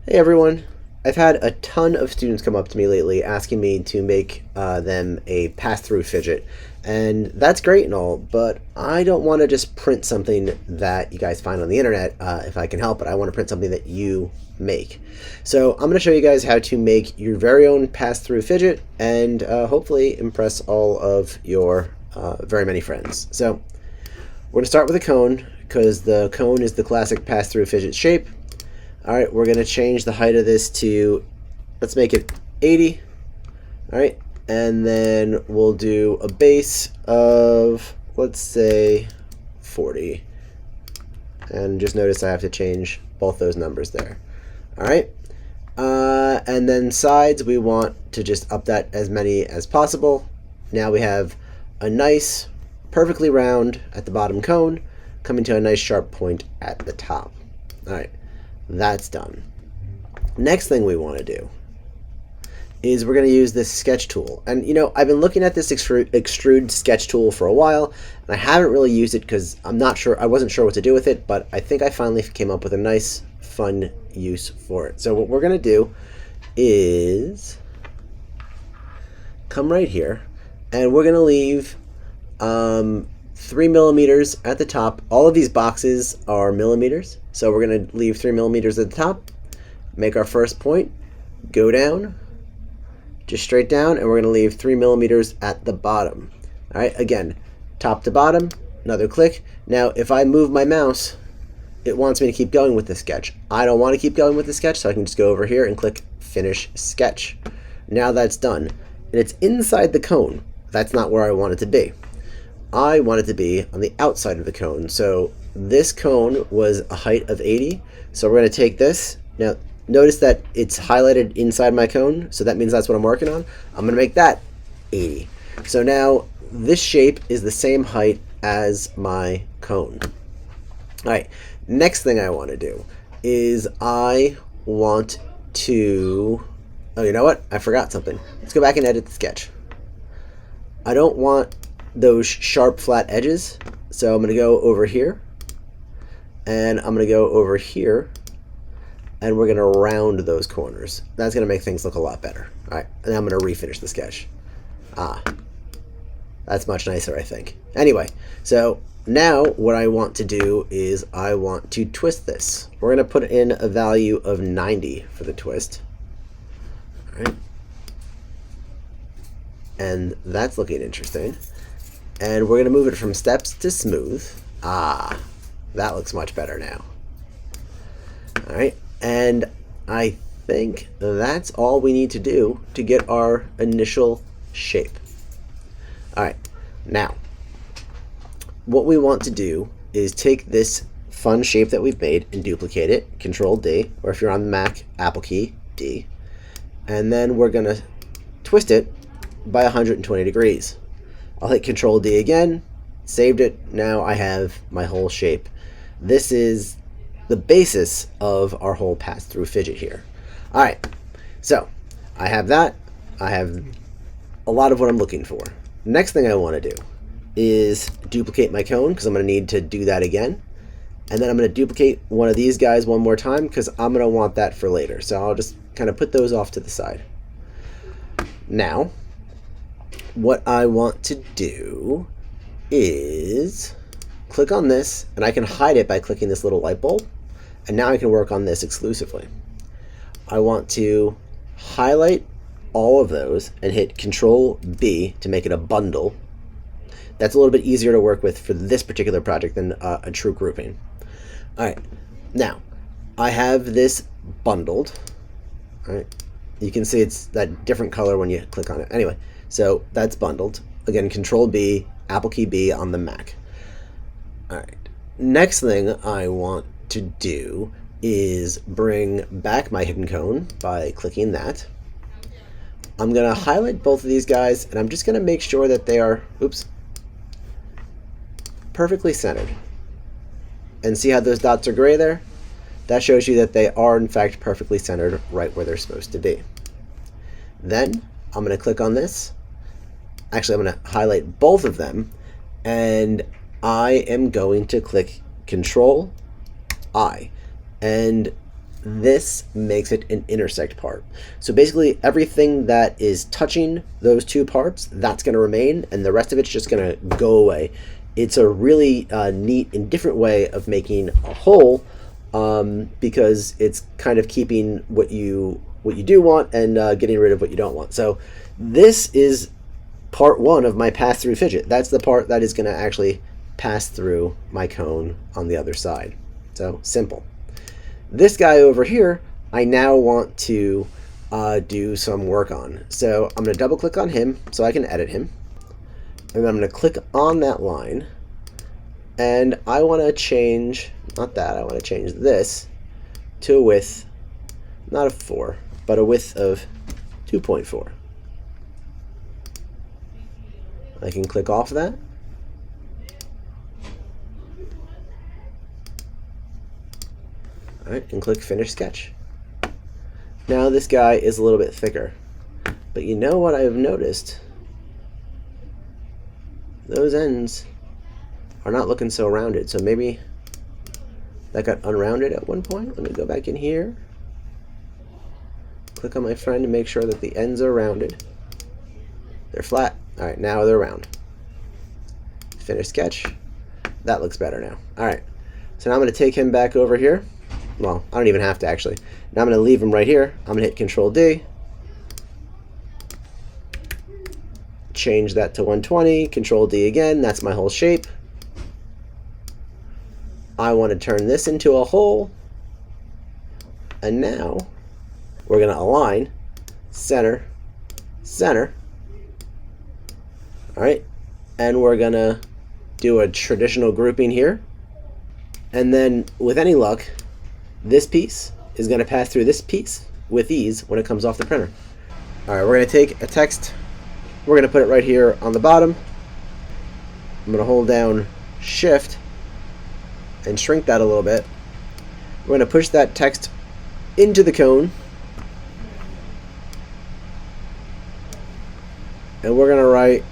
Hey everyone! I've had a ton of students come up to me lately asking me to make them a pass-through fidget, and that's great and all, but I don't want to just print something that you guys find on the internet if I can help it. I want to print something that you make. So I'm going to show you guys how to make your very own pass-through fidget and hopefully impress all of your very many friends. So we're going to start with a cone because the cone is the classic pass-through fidget shape. Alright, we're going to change the height of this to, let's make it 80. Alright, and then we'll do a base of, let's say, 40. And just notice I have to change both those numbers there. Alright, and then sides, we want to just up that as many as possible. Now we have a nice, perfectly round at the bottom cone, coming to a nice sharp point at the top. Alright. That's done. Next thing we want to do is we're going to use this sketch tool. And you know, I've been looking at this extrude sketch tool for a while, and I haven't really used it because I wasn't sure what to do with it, but I think I finally came up with a nice, fun use for it. So what we're going to do is come right here, and we're going to leave 3 millimeters at the top. All of these boxes are millimeters, so we're going to leave 3 millimeters at the top, make our first point, go down, just straight down, and we're going to leave 3 millimeters at the bottom. All right, again, top to bottom, another click. Now, if I move my mouse, it wants me to keep going with the sketch. I don't want to keep going with the sketch, so I can just go over here and click Finish Sketch. Now that's done, and it's inside the cone. That's not where I want it to be. I want it to be on the outside of the cone. So this cone was a height of 80. So we're going to take this. Now notice that it's highlighted inside my cone. So that means that's what I'm working on. I'm going to make that 80. So now this shape is the same height as my cone. All right. Next thing I want to do is I want to, oh, you know what? I forgot something. Let's go back and edit the sketch. I don't want those sharp flat edges, so I'm going to go over here, and I'm going to go over here, and we're going to round those corners. That's going to make things look a lot better. All right, and I'm going to refinish the sketch. That's much nicer, I think. Anyway, so now what I want to do is I want to twist this. We're going to put in a value of 90 for the twist. All right, and that's looking interesting. And we're going to move it from steps to smooth. That looks much better now. All right, and I think that's all we need to do to get our initial shape. All right, now what we want to do is take this fun shape that we've made and duplicate it, Control D, or if you're on the Mac, Apple key, D, and then we're going to twist it by 120 degrees. I'll hit Control D again, saved it. Now I have my whole shape. This is the basis of our whole pass-through fidget here. All right, so I have that. I have a lot of what I'm looking for. Next thing I want to do is duplicate my cone because I'm going to need to do that again. And then I'm going to duplicate one of these guys one more time because I'm going to want that for later. So I'll just kind of put those off to the side. Now, what I want to do is click on this, and I can hide it by clicking this little light bulb, and now I can work on this exclusively. I want to highlight all of those and hit Control B to make it a bundle. That's a little bit easier to work with for this particular project than a true grouping. All right, now I have this bundled. All right, you can see it's that different color when you click on it. Anyway, so that's bundled. Again, Control B, Apple key B on the Mac. All right. Next thing I want to do is bring back my hidden cone by clicking that. I'm going to highlight both of these guys, and I'm just going to make sure that they are, perfectly centered. And see how those dots are gray there? That shows you that they are, in fact, perfectly centered right where they're supposed to be. Then I'm going to click on this. Actually, I'm going to highlight both of them, and I am going to click Control I. And this makes it an intersect part. So basically everything that is touching those two parts, that's going to remain, and the rest of it's just going to go away. It's a really neat and different way of making a hole, because it's kind of keeping what you do want and getting rid of what you don't want. So this is part one of my pass-through fidget. That's the part that is going to actually pass through my cone on the other side. So simple. This guy over here, I now want to do some work on. So I'm going to double click on him so I can edit him. And then I'm going to click on that line. And I want to change, not that, I want to change this to a width, not of 4, but a width of 2.4. I can click off that. All right, and click Finish Sketch. Now this guy is a little bit thicker. But you know what I've noticed? Those ends are not looking so rounded. So maybe that got unrounded at one point. Let me go back in here. Click on my friend to make sure that the ends are rounded. They're flat. All right, now they're round. Finish sketch. That looks better now. All right, so now I'm going to take him back over here. Well, I don't even have to actually. Now I'm going to leave him right here. I'm going to hit Control D. Change that to 120. Control D again. That's my whole shape. I want to turn this into a hole. And now we're going to align center, center. All right. And we're going to do a traditional grouping here. And then with any luck, this piece is going to pass through this piece with ease when it comes off the printer. All right, we're going to take a text. We're going to put it right here on the bottom. I'm going to hold down Shift and shrink that a little bit. We're going to push that text into the cone. And we're going to write,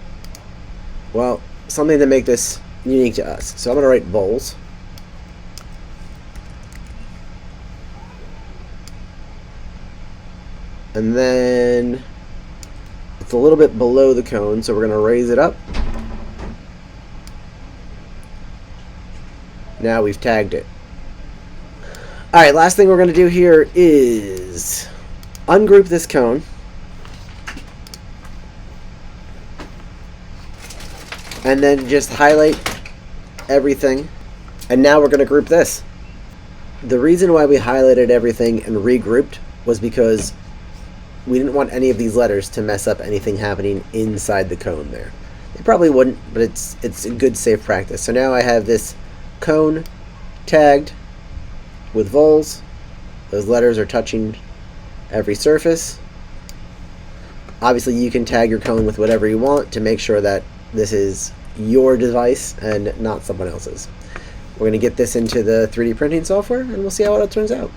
well, something to make this unique to us. So I'm going to write bowls. And then it's a little bit below the cone, so we're going to raise it up. Now we've tagged it. Alright, last thing we're going to do here is ungroup this cone. And then just highlight everything. And now we're going to group this. The reason why we highlighted everything and regrouped was because we didn't want any of these letters to mess up anything happening inside the cone there. It probably wouldn't, but it's a good safe practice. So now I have this cone tagged with vols. Those letters are touching every surface. Obviously you can tag your cone with whatever you want to make sure that this is your device and not someone else's. We're going to get this into the 3D printing software and we'll see how it all turns out.